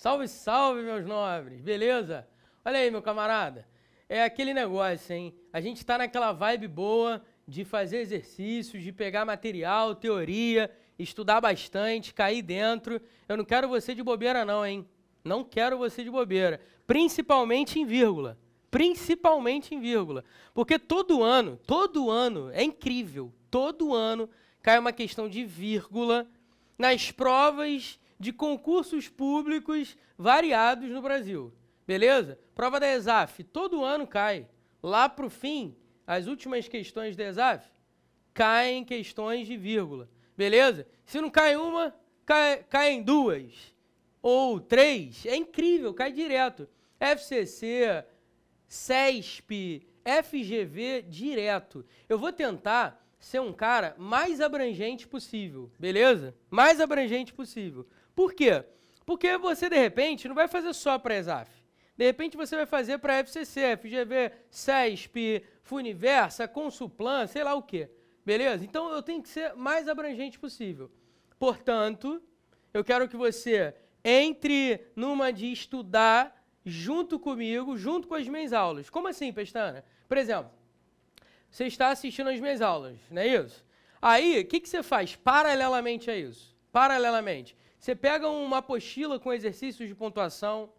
Salve, salve, meus nobres, beleza? Olha aí, meu camarada, é aquele negócio, hein? A gente tá naquela vibe boa de fazer exercícios, de pegar material, teoria, estudar bastante, cair dentro. Eu não quero você de bobeira não, hein? Não quero você de bobeira, principalmente em vírgula. Principalmente em vírgula. Porque todo ano, é incrível, todo ano cai uma questão de vírgula nas provas de concursos públicos variados no Brasil. Beleza? Prova da ESAF, todo ano cai. Lá para o fim, as últimas questões da ESAF, caem questões de vírgula. Beleza? Se não cai uma, caem duas. Ou três. É incrível, cai direto. FCC, CESP, FGV, direto. Eu vou tentar ser um cara mais abrangente possível, beleza? Mais abrangente possível. Por quê? Porque você, de repente, não vai fazer só para a ESAF. De repente, você vai fazer para FCC, FGV, CESP, Funiversa, Consulplan, sei lá o quê. Beleza? Então, eu tenho que ser mais abrangente possível. Portanto, eu quero que você entre numa de estudar junto comigo, junto com as minhas aulas. Como assim, Pestana? Por exemplo, você está assistindo as minhas aulas, não é isso? Aí, o que você faz paralelamente a isso? Paralelamente. Você pega uma apostila com exercícios de pontuação,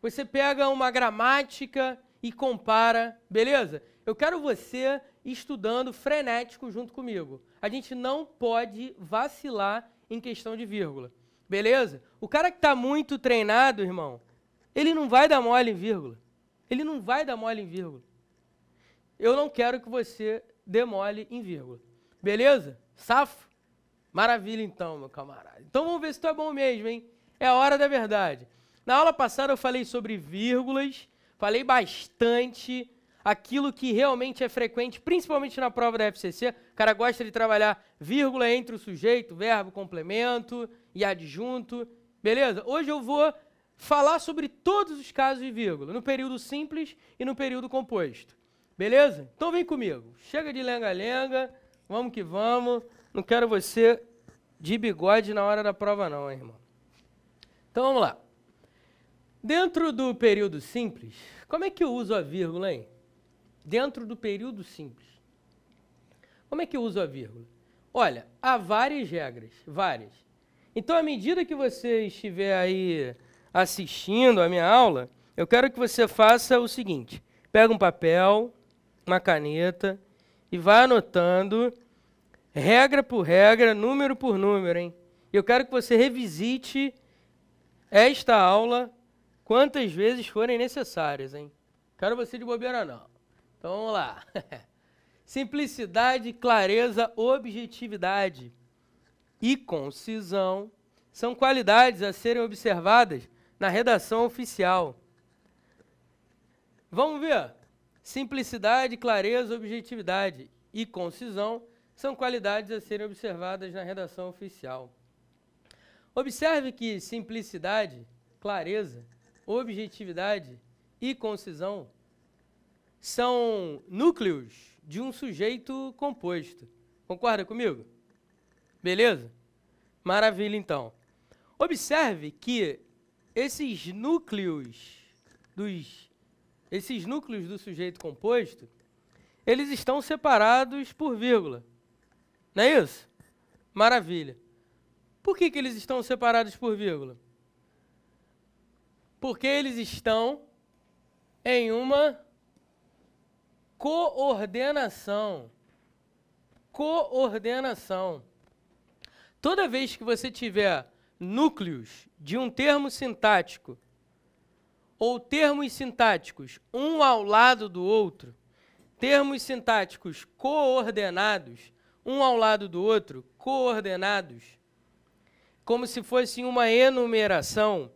você pega uma gramática e compara, beleza? Eu quero você estudando frenético junto comigo. A gente não pode vacilar em questão de vírgula, beleza? O cara que está muito treinado, irmão, ele não vai dar mole em vírgula. Ele não vai dar mole em vírgula. Eu não quero que você dê mole em vírgula. Beleza? Safo? Maravilha então, meu camarada. Então vamos ver se tu é bom mesmo, hein? É a hora da verdade. Na aula passada eu falei sobre vírgulas, falei bastante aquilo que realmente é frequente, principalmente na prova da FCC. O cara gosta de trabalhar vírgula entre o sujeito, verbo, complemento e adjunto. Beleza? Hoje eu vou falar sobre todos os casos de vírgula, no período simples e no período composto. Beleza? Então vem comigo. Chega de lenga-lenga, vamos que vamos. Não quero você de bigode na hora da prova não, hein, irmão. Então vamos lá. Dentro do período simples, como é que eu uso a vírgula, hein? Dentro do período simples. Como é que eu uso a vírgula? Olha, há várias regras, várias. Então, à medida que você estiver aí assistindo a minha aula, eu quero que você faça o seguinte. Pega um papel, uma caneta e vai anotando regra por regra, número por número, hein? Eu quero que você revisite esta aula quantas vezes forem necessárias, hein? Quero você de bobeira não. Então vamos lá. Simplicidade, clareza, objetividade e concisão são qualidades a serem observadas na redação oficial. Vamos ver? Simplicidade, clareza, objetividade e concisão são qualidades a serem observadas na redação oficial. Observe que simplicidade, clareza, objetividade e concisão são núcleos de um sujeito composto. Concorda comigo? Beleza? Maravilha, então. Observe que esses núcleos do sujeito composto, eles estão separados por vírgula. Não é isso? Maravilha. Por que eles estão separados por vírgula? Porque eles estão em uma coordenação. Coordenação. Toda vez que você tiver núcleos de um termo sintático ou termos sintáticos um ao lado do outro, termos sintáticos coordenados, um ao lado do outro, coordenados, como se fosse uma enumeração,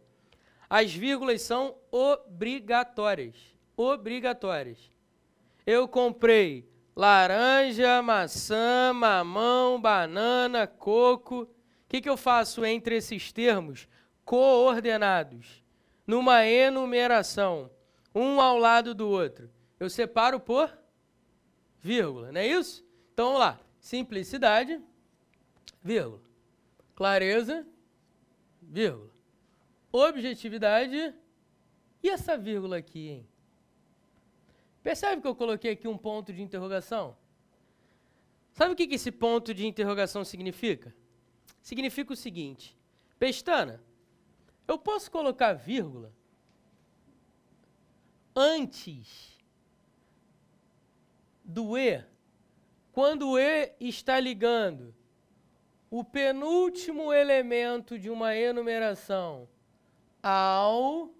as vírgulas são obrigatórias. Obrigatórias. Eu comprei laranja, maçã, mamão, banana, coco. O que eu faço entre esses termos coordenados? Numa enumeração, um ao lado do outro. Eu separo por vírgula, não é isso? Então, vamos lá. Simplicidade, vírgula. Clareza, vírgula. objetividade. E essa vírgula aqui, hein? Percebe que eu coloquei aqui um ponto de interrogação? Sabe o que esse ponto de interrogação significa? Significa o seguinte: Pestana, eu posso colocar vírgula antes do E, quando o E está ligando o penúltimo elemento de uma enumeração ao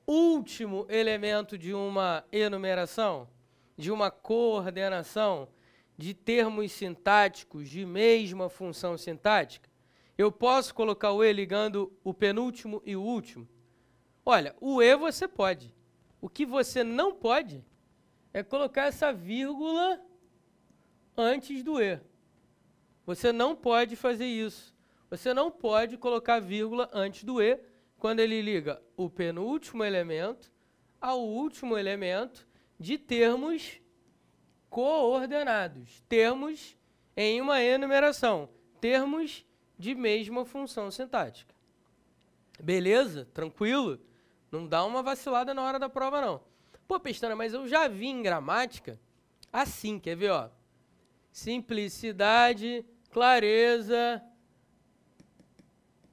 último elemento de uma enumeração, de uma coordenação de termos sintáticos de mesma função sintática? Eu posso colocar o E ligando o penúltimo e o último? Olha, o E você pode. O que você não pode é colocar essa vírgula antes do E. Você não pode fazer isso. Você não pode colocar vírgula antes do E quando ele liga o penúltimo elemento ao último elemento de termos coordenados, termos em uma enumeração, termos de mesma função sintática. Beleza? Tranquilo? Não dá uma vacilada na hora da prova, não. Pô, Pestana, mas eu já vi em gramática assim, quer ver, ó? Simplicidade, clareza,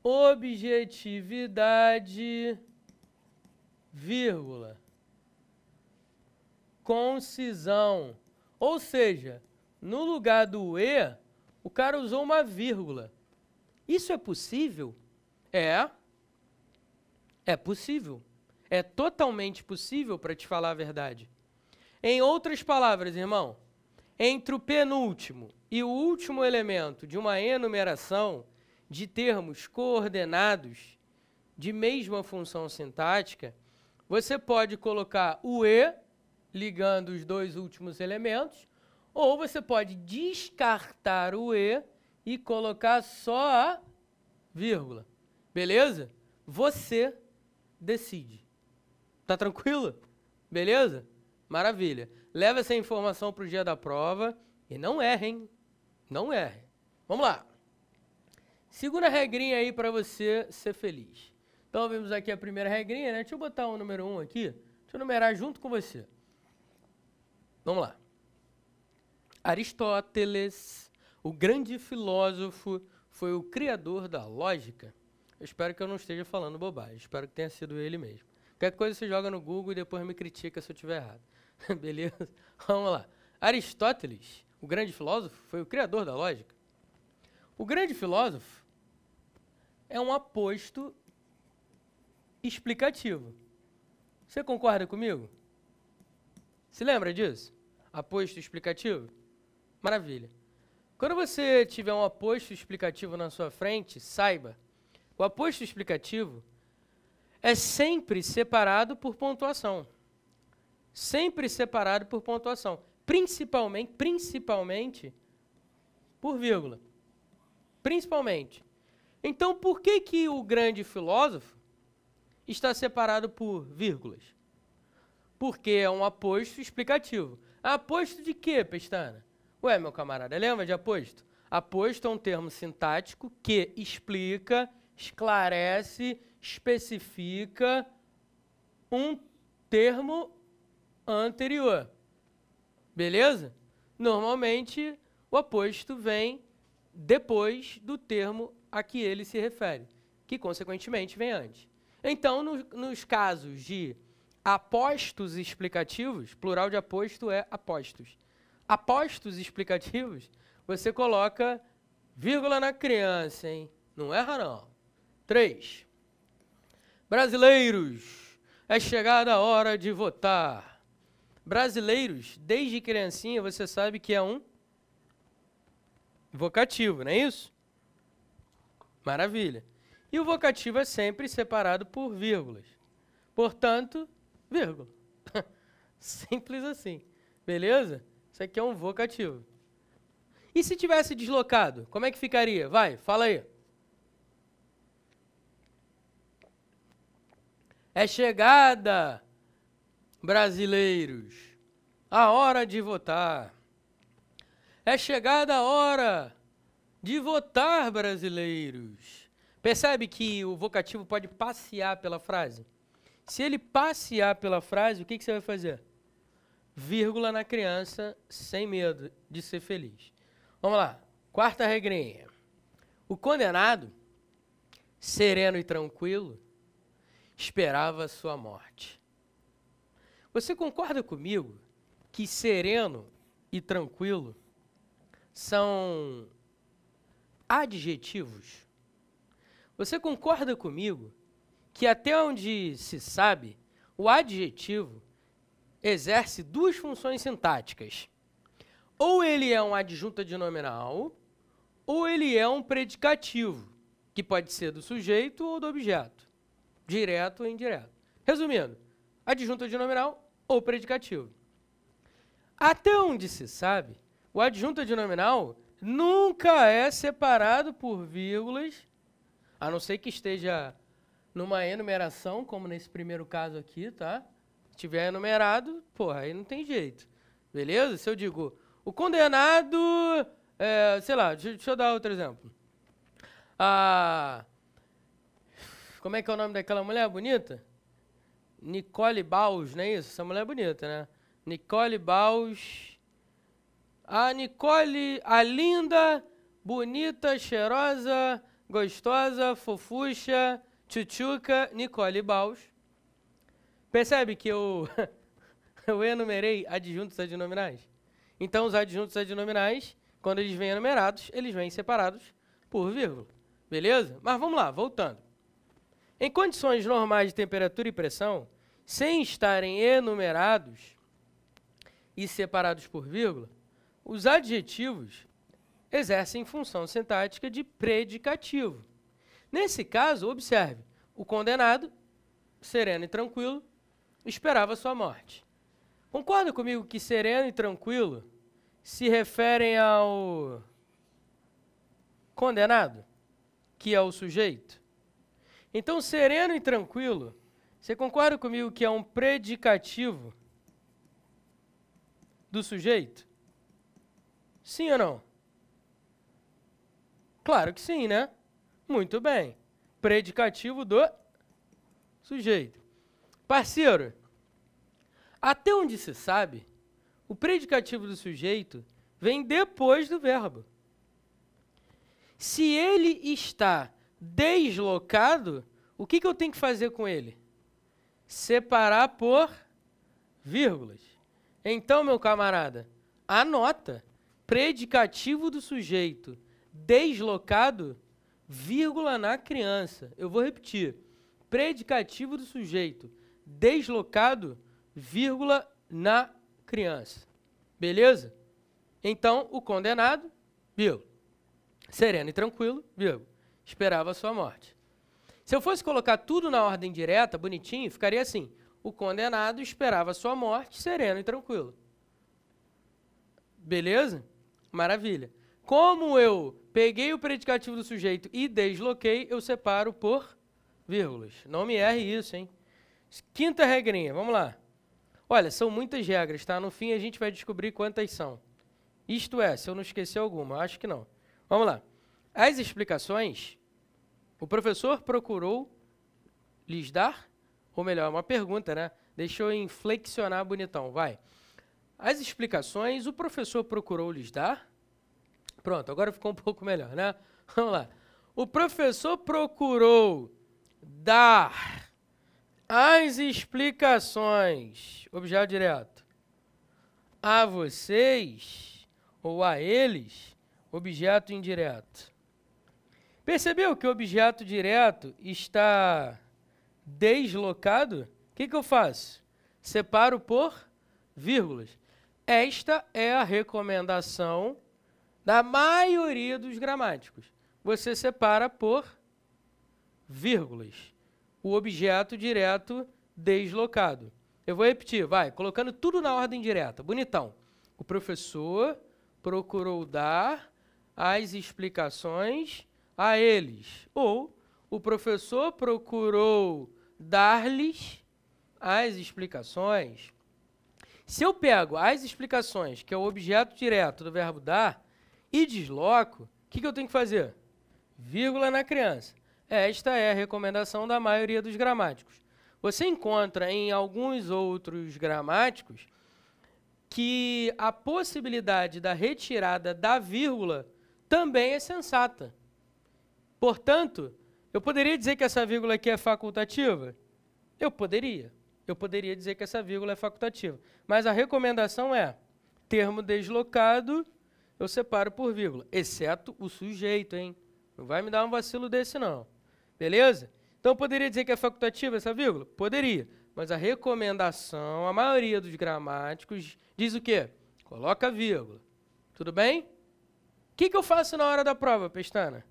objetividade, vírgula, concisão. Ou seja, no lugar do E, o cara usou uma vírgula. Isso é possível? É possível. É totalmente possível, para te falar a verdade. Em outras palavras, irmão, entre o penúltimo e o último elemento de uma enumeração de termos coordenados de mesma função sintática, você pode colocar o E ligando os dois últimos elementos, ou você pode descartar o E e colocar só a vírgula. Beleza? Você decide. Tá tranquilo? Beleza? Maravilha. Leva essa informação para o dia da prova e não erre, hein? Não erre. Vamos lá. Segunda regrinha aí para você ser feliz. Então, vimos aqui a primeira regrinha, né? Deixa eu botar o número 1 aqui. Deixa eu numerar junto com você. Vamos lá. Aristóteles, o grande filósofo, foi o criador da lógica. Eu espero que eu não esteja falando bobagem. Espero que tenha sido ele mesmo. Qualquer coisa você joga no Google e depois me critica se eu estiver errado. Beleza? Vamos lá. Aristóteles, o grande filósofo, foi o criador da lógica. O grande filósofo é um aposto explicativo. Você concorda comigo? Se lembra disso? Aposto explicativo? Maravilha. Quando você tiver um aposto explicativo na sua frente, saiba, o aposto explicativo é sempre separado por pontuação. Sempre separado por pontuação. Principalmente por vírgula. Principalmente. Então, por que o grande filósofo está separado por vírgulas? Porque é um aposto explicativo. Aposto de quê, Pestana? Ué, meu camarada, lembra de aposto? Aposto é um termo sintático que explica, esclarece, especifica um termo anterior. Beleza? Normalmente, o aposto vem depois do termo a que ele se refere, que, consequentemente, vem antes. Então, nos casos de apostos explicativos, plural de aposto é apostos. Apostos explicativos, você coloca vírgula na criança, hein? Não erra, não. 3. Brasileiros, é chegada a hora de votar. Brasileiros, desde criancinha, você sabe que é um vocativo, não é isso? Maravilha. E o vocativo é sempre separado por vírgulas. Portanto, vírgula. Simples assim. Beleza? Isso aqui é um vocativo. E se tivesse deslocado, como é que ficaria? Vai, fala aí. É chegada, brasileiros, a hora de votar. É chegada a hora de votar, brasileiros. Percebe que o vocativo pode passear pela frase? Se ele passear pela frase, o que você vai fazer? Vírgula na criança, sem medo de ser feliz. Vamos lá. Quarta regrinha. O condenado, sereno e tranquilo, esperava sua morte. Você concorda comigo que sereno e tranquilo são adjetivos? Você concorda comigo que até onde se sabe, o adjetivo exerce duas funções sintáticas. Ou ele é um adjunto adnominal, ou ele é um predicativo, que pode ser do sujeito ou do objeto, direto ou indireto. Resumindo, adjunto adnominal ou predicativo. Até onde se sabe, o adjunto adnominal nunca é separado por vírgulas, a não ser que esteja numa enumeração, como nesse primeiro caso aqui, tá? Se tiver enumerado, porra, aí não tem jeito. Beleza? Se eu digo, o condenado, sei lá, deixa eu dar outro exemplo. Como é que é o nome daquela mulher bonita? Nicole Baus, não é isso? Essa mulher é bonita, né? Nicole Baus. A Nicole, a linda, bonita, cheirosa, gostosa, fofucha, tchutchuca, Nicole Baus. Percebe que eu enumerei adjuntos adnominais? Então, os adjuntos adnominais, quando eles vêm enumerados, eles vêm separados por vírgula. Beleza? Mas vamos lá, voltando. Em condições normais de temperatura e pressão, sem estarem enumerados e separados por vírgula, os adjetivos exercem função sintática de predicativo. Nesse caso, observe, o condenado, sereno e tranquilo, esperava sua morte. Concorda comigo que sereno e tranquilo se referem ao condenado, que é o sujeito? Então, sereno e tranquilo, você concorda comigo que é um predicativo do sujeito? Sim ou não? Claro que sim, né? Muito bem. Predicativo do sujeito. Parceiro, até onde se sabe, o predicativo do sujeito vem depois do verbo. Se ele está deslocado, o que eu tenho que fazer com ele? Separar por vírgulas. Então, meu camarada, anota, predicativo do sujeito deslocado, vírgula na criança. Eu vou repetir. Predicativo do sujeito deslocado, vírgula na criança. Beleza? Então, o condenado, vírgula, sereno e tranquilo, vírgula, esperava a sua morte. Se eu fosse colocar tudo na ordem direta, bonitinho, ficaria assim. O condenado esperava a sua morte, sereno e tranquilo. Beleza? Maravilha. Como eu peguei o predicativo do sujeito e desloquei, eu separo por vírgulas. Não me erre isso, hein? Quinta regrinha, vamos lá. Olha, são muitas regras, tá? No fim a gente vai descobrir quantas são. Isto é, se eu não esquecer alguma, acho que não. Vamos lá. As explicações, o professor procurou lhes dar, ou melhor, uma pergunta, né? Deixa eu inflexionar bonitão, vai. As explicações, o professor procurou lhes dar. Pronto, agora ficou um pouco melhor, né? Vamos lá. O professor procurou dar as explicações, objeto direto, a vocês ou a eles, objeto indireto. Percebeu que o objeto direto está deslocado? O que eu faço? Separo por vírgulas. Esta é a recomendação da maioria dos gramáticos. Você separa por vírgulas o objeto direto deslocado. Eu vou repetir, vai, colocando tudo na ordem direta. Bonitão. O professor procurou dar as explicações a eles. Ou o professor procurou dar-lhes as explicações. Se eu pego as explicações, que é o objeto direto do verbo dar, e desloco, o que eu tenho que fazer? Vírgula na criança. Esta é a recomendação da maioria dos gramáticos. Você encontra em alguns outros gramáticos que a possibilidade da retirada da vírgula também é sensata. Portanto, eu poderia dizer que essa vírgula aqui é facultativa? Eu poderia. Eu poderia dizer que essa vírgula é facultativa. Mas a recomendação é termo deslocado, eu separo por vírgula, exceto o sujeito, hein? Não vai me dar um vacilo desse, não. Beleza? Então, eu poderia dizer que é facultativa essa vírgula? Poderia. Mas a recomendação, a maioria dos gramáticos, diz o quê? Coloca vírgula. Tudo bem? O que eu faço na hora da prova, Pestana?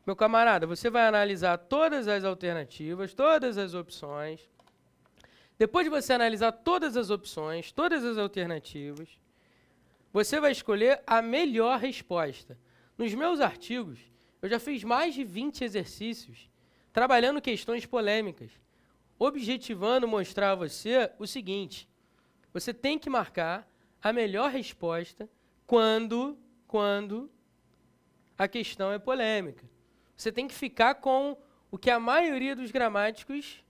Meu camarada, você vai analisar todas as alternativas, todas as opções. Depois de você analisar todas as opções, todas as alternativas, você vai escolher a melhor resposta. Nos meus artigos, eu já fiz mais de 20 exercícios trabalhando questões polêmicas, objetivando mostrar a você o seguinte: você tem que marcar a melhor resposta quando a questão é polêmica. Você tem que ficar com o que a maioria dos gramáticos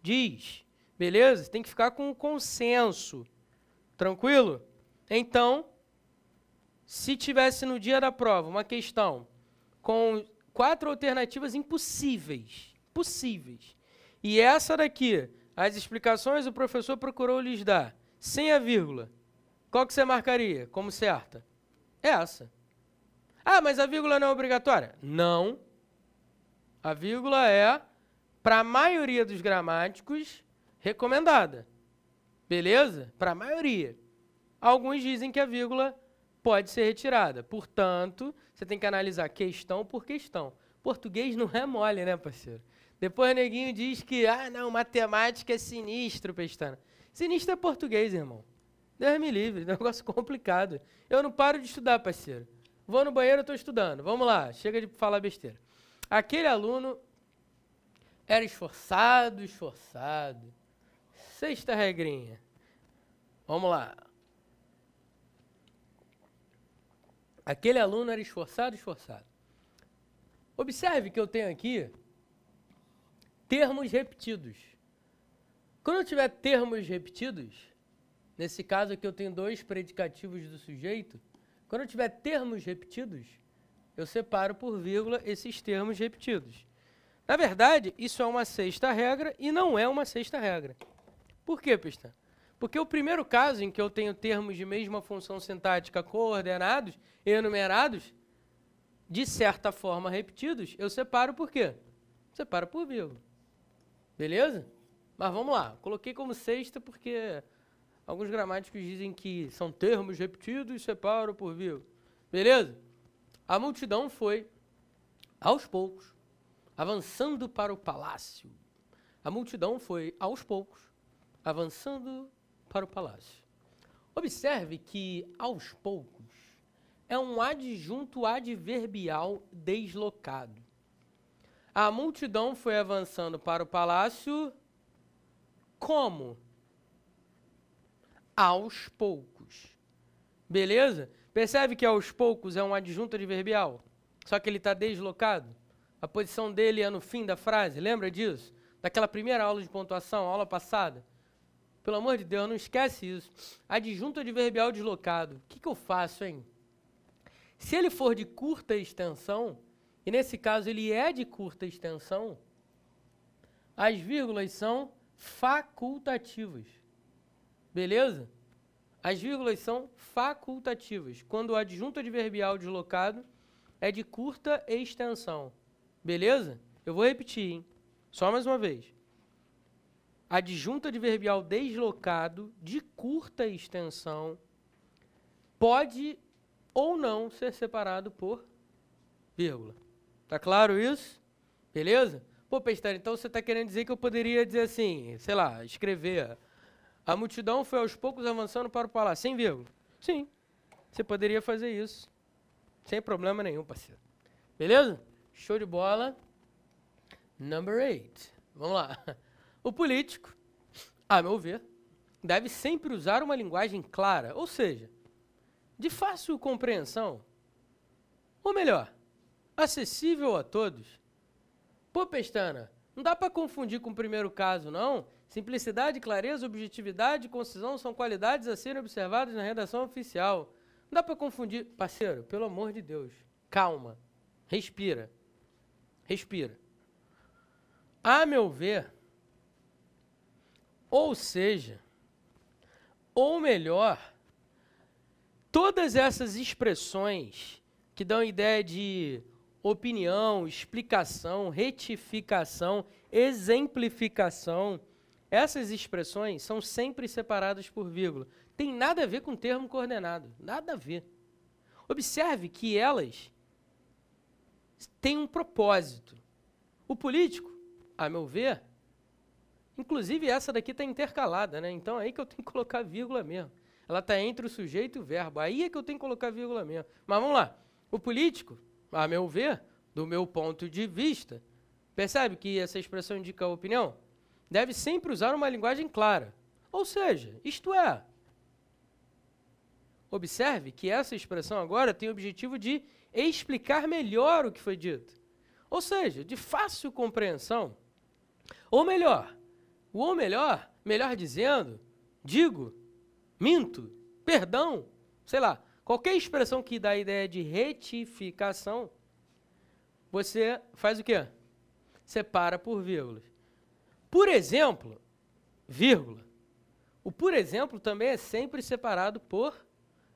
diz. Beleza? Você tem que ficar com o consenso. Tranquilo? Então, se tivesse no dia da prova uma questão com 4 alternativas impossíveis, e essa daqui, as explicações o professor procurou lhes dar, sem a vírgula, qual que você marcaria como certa? Essa. Ah, mas a vírgula não é obrigatória? Não. A vírgula é, para a maioria dos gramáticos, recomendada. Beleza? Para a maioria. Alguns dizem que a vírgula pode ser retirada. Portanto, você tem que analisar questão por questão. Português não é mole, né, parceiro? Depois o neguinho diz que, não, matemática é sinistro, Pestana. Sinistro é português, irmão. Deus me livre, negócio complicado. Eu não paro de estudar, parceiro. Vou no banheiro, estou estudando. Vamos lá, chega de falar besteira. Aquele aluno era esforçado. Sexta regrinha. Vamos lá. Aquele aluno era esforçado. Observe que eu tenho aqui termos repetidos. Quando eu tiver termos repetidos, nesse caso aqui eu tenho 2 predicativos do sujeito, quando eu tiver termos repetidos, eu separo por vírgula esses termos repetidos. Na verdade, isso é uma sexta regra e não é uma sexta regra. Por quê, Pestana? Porque o primeiro caso em que eu tenho termos de mesma função sintática coordenados e enumerados, de certa forma repetidos, eu separo por quê? Separo por vírgula. Beleza? Mas vamos lá. Coloquei como sexta porque alguns gramáticos dizem que são termos repetidos e separo por vírgula. Beleza? A multidão foi, aos poucos, avançando para o palácio. A multidão foi, aos poucos, avançando para o palácio. Observe que, aos poucos, é um adjunto adverbial deslocado. A multidão foi avançando para o palácio como? Aos poucos. Beleza? Percebe que aos poucos é um adjunto adverbial? Só que ele está deslocado? A posição dele é no fim da frase, lembra disso? Daquela primeira aula de pontuação, aula passada? Pelo amor de Deus, não esquece isso. Adjunto adverbial deslocado. O que eu faço, hein? Se ele for de curta extensão, e nesse caso ele é de curta extensão, as vírgulas são facultativas. Beleza? As vírgulas são facultativas, quando o adjunto adverbial deslocado é de curta extensão. Beleza? Eu vou repetir, hein? Só mais uma vez. Adjunto adverbial deslocado de curta extensão pode ou não ser separado por vírgula. Tá claro isso? Beleza? Pô, Pestana, então você está querendo dizer que eu poderia dizer assim, sei lá, escrever: a multidão foi aos poucos avançando para o palácio, sem vírgula. Sim, você poderia fazer isso, sem problema nenhum, parceiro. Beleza? Show de bola. Number 8. Vamos lá. O político, a meu ver, deve sempre usar uma linguagem clara, ou seja, de fácil compreensão, ou melhor, acessível a todos, Pô, Pestana, não dá para confundir com o primeiro caso, não? Simplicidade, clareza, objetividade e concisão são qualidades a serem observadas na redação oficial. Não dá para confundir. Parceiro, pelo amor de Deus, calma, respira, respira. A meu ver, ou seja, ou melhor, todas essas expressões que dão ideia de opinião, explicação, retificação, exemplificação, essas expressões são sempre separadas por vírgula. Tem nada a ver com o termo coordenado, nada a ver. Observe que elas têm um propósito. O político, a meu ver, inclusive essa daqui está intercalada, né? Então é aí que eu tenho que colocar vírgula mesmo. Ela está entre o sujeito e o verbo, aí é que eu tenho que colocar vírgula mesmo. Mas vamos lá, o político, a meu ver, do meu ponto de vista, percebe que essa expressão indica a opinião? Deve sempre usar uma linguagem clara. Ou seja, isto é, observe que essa expressão agora tem o objetivo de explicar melhor o que foi dito. Ou seja, de fácil compreensão. Ou melhor, melhor dizendo, digo, minto, perdão, sei lá, qualquer expressão que dá a ideia de retificação, você faz o quê? Separa por vírgulas. Por exemplo, vírgula. O por exemplo também é sempre separado por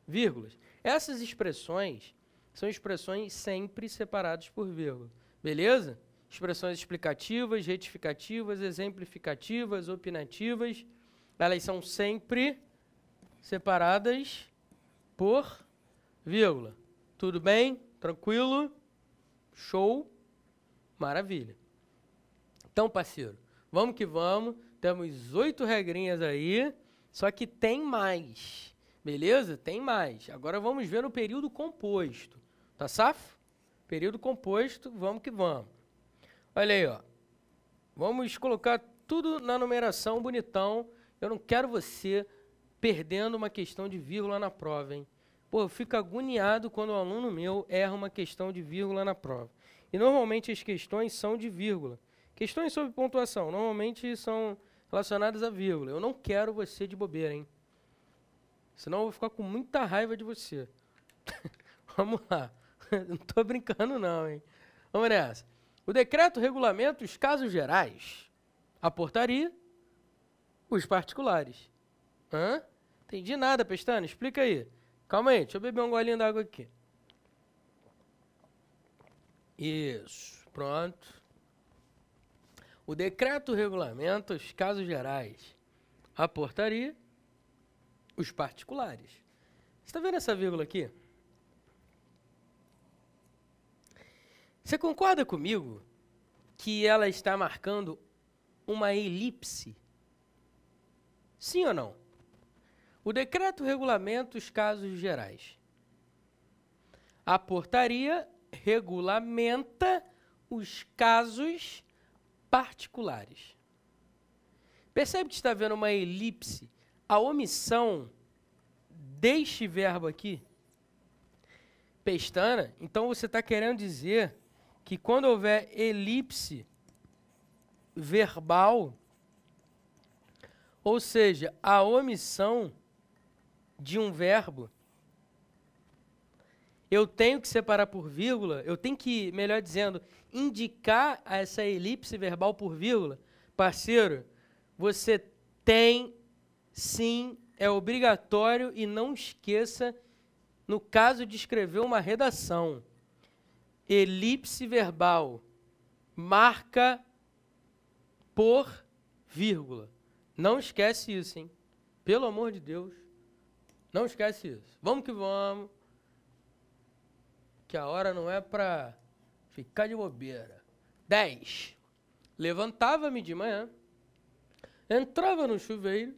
vírgulas. Essas expressões são expressões sempre separadas por vírgula. Beleza? Expressões explicativas, retificativas, exemplificativas, opinativas, elas são sempre separadas por vírgula. Tudo bem? Tranquilo? Show? Maravilha. Então, parceiro, vamos que vamos. Temos 8 regrinhas aí, só que tem mais. Beleza? Tem mais. Agora vamos ver no período composto. Tá safo? Período composto, vamos que vamos. Olha aí, ó. Vamos colocar tudo na numeração bonitão. Eu não quero você perdendo uma questão de vírgula na prova, hein? Pô, eu fico agoniado quando o aluno meu erra uma questão de vírgula na prova. E normalmente as questões são de vírgula. Questões sobre pontuação normalmente são relacionadas a vírgula. Eu não quero você de bobeira, hein? Senão eu vou ficar com muita raiva de você. Vamos lá. Não estou brincando não, hein? Vamos nessa. O decreto regulamenta os casos gerais, a portaria, os particulares. Hã? Entendi nada, Pestana. Explica aí. Calma aí, deixa eu beber um golinho d'água aqui. Isso, pronto. O decreto regulamenta os casos gerais, a portaria, os particulares. Você está vendo essa vírgula aqui? Você concorda comigo que ela está marcando uma elipse? Sim ou não? O decreto regulamenta os casos gerais. A portaria regulamenta os casos particulares. Percebe que está vendo uma elipse? A omissão deste verbo aqui, Pestana, então você está querendo dizer que quando houver elipse verbal, ou seja, a omissão de um verbo, eu tenho que separar por vírgula, eu tenho que, melhor dizendo, indicar essa elipse verbal por vírgula. Parceiro, você tem, sim, é obrigatório e não esqueça, no caso de escrever uma redação, elipse verbal marca por vírgula. Não esquece isso, hein? Pelo amor de Deus, não esquece isso. Vamos que vamos, que a hora não é para ficar de bobeira. 10. Levantava-me de manhã, entrava no chuveiro,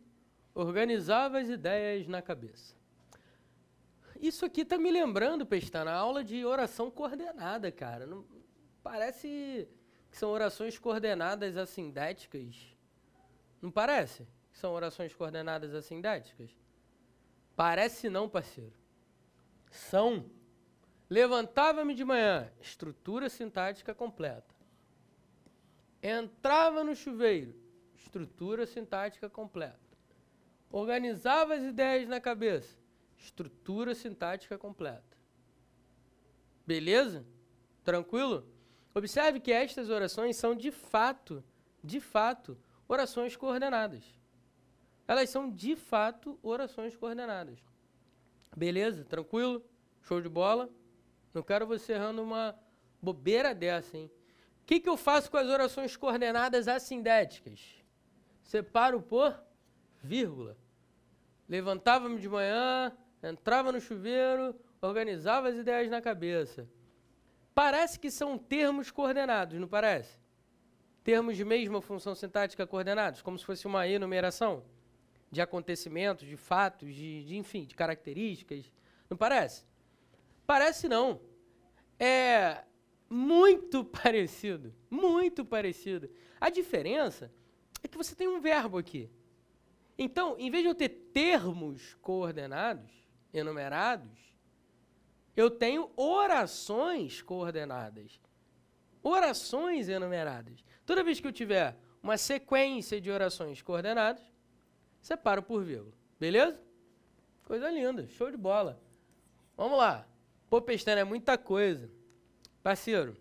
organizava as ideias na cabeça. Isso aqui tá me lembrando, Pestana, a aula de oração coordenada, cara. Não, parece que são orações coordenadas assindéticas. Não parece que são orações coordenadas assindéticas? Parece não, parceiro. São. Levantava-me de manhã, estrutura sintática completa. Entrava no chuveiro, estrutura sintática completa. Organizava as ideias na cabeça, estrutura sintática completa. Beleza? Tranquilo? Observe que estas orações são de fato, orações coordenadas. Elas são de fato orações coordenadas. Beleza? Tranquilo? Show de bola? Não quero você errando uma bobeira dessa, hein? O que eu faço com as orações coordenadas assindéticas? Separo por vírgula. Levantava-me de manhã, entrava no chuveiro, organizava as ideias na cabeça. Parece que são termos coordenados, não parece? Termos de mesma função sintática coordenados, como se fosse uma enumeração de acontecimentos, de fatos, enfim, de características. Não parece? Parece não. É muito parecido, muito parecido. A diferença é que você tem um verbo aqui. Então, em vez de eu ter termos coordenados, enumerados, eu tenho orações coordenadas. Orações enumeradas. Toda vez que eu tiver uma sequência de orações coordenadas, separo por vírgula. Beleza? Coisa linda, show de bola. Vamos lá. Pô, Pestana, é muita coisa. Parceiro,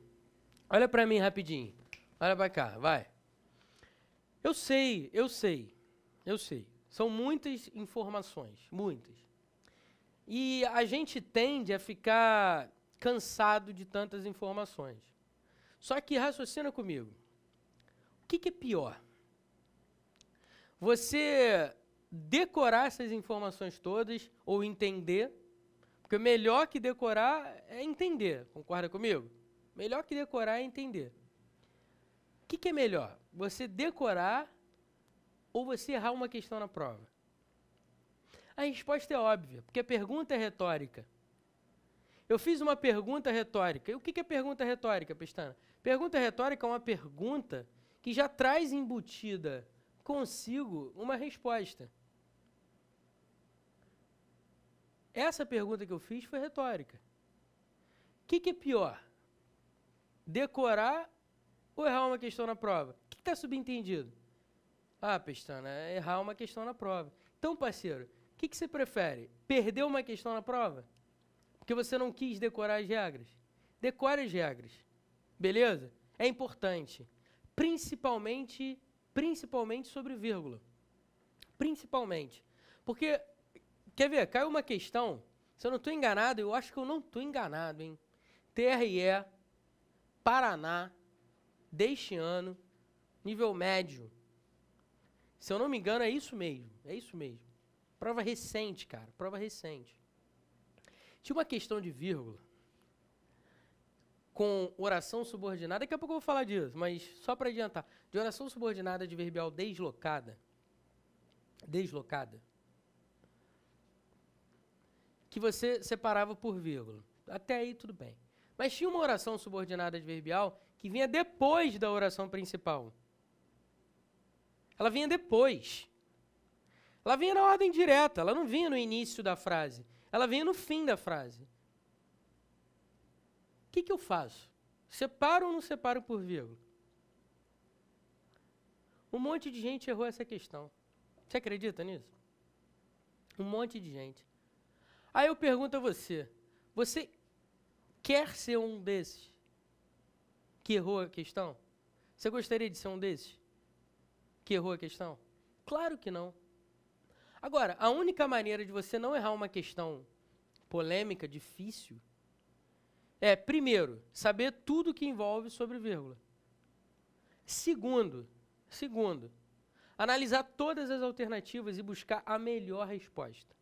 olha para mim rapidinho. Olha para cá, vai. Eu sei. São muitas informações, muitas. E a gente tende a ficar cansado de tantas informações. Só que raciocina comigo. O que é pior? Você decorar essas informações todas ou entender, porque o melhor que decorar é entender, concorda comigo? Melhor que decorar é entender. O que é melhor? Você decorar ou você errar uma questão na prova? A resposta é óbvia, porque a pergunta é retórica. Eu fiz uma pergunta retórica. E o que é pergunta retórica, Pestana? Pergunta retórica é uma pergunta que já traz embutida consigo uma resposta. Essa pergunta que eu fiz foi retórica. O que é pior? Decorar ou errar uma questão na prova? O que está subentendido? Ah, Pestana, é errar uma questão na prova. Então, parceiro, o que você prefere? Perder uma questão na prova? Porque você não quis decorar as regras? Decore as regras. Beleza? É importante. Principalmente sobre vírgula. Principalmente. Porque, quer ver, caiu uma questão, se eu não estou enganado, eu acho que eu não estou enganado, hein? TRE, Paraná, deste ano, nível médio. Se eu não me engano, é isso mesmo. Prova recente, cara, prova recente. Tinha uma questão de vírgula com oração subordinada, daqui a pouco eu vou falar disso, mas só para adiantar, de oração subordinada adverbial deslocada, que você separava por vírgula. Até aí tudo bem. Mas tinha uma oração subordinada adverbial que vinha depois da oração principal. Ela vinha depois. Ela vinha na ordem direta, ela não vinha no início da frase. Ela vinha no fim da frase. O que eu faço? Separo ou não separo por vírgula? Um monte de gente errou essa questão. Você acredita nisso? Um monte de gente. Aí eu pergunto a você, você quer ser um desses que errou a questão? Você gostaria de ser um desses que errou a questão? Claro que não. Agora, a única maneira de você não errar uma questão polêmica, difícil, é, primeiro, saber tudo que envolve sobre vírgula. Segundo, analisar todas as alternativas e buscar a melhor resposta.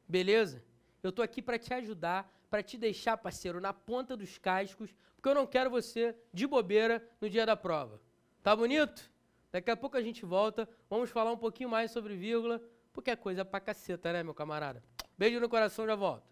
Beleza? Eu estou aqui para te ajudar, para te deixar, parceiro, na ponta dos cascos, porque eu não quero você de bobeira no dia da prova. Tá bonito? Daqui a pouco a gente volta, vamos falar um pouquinho mais sobre vírgula, porque é coisa pra caceta, né, meu camarada? Beijo no coração, já volto.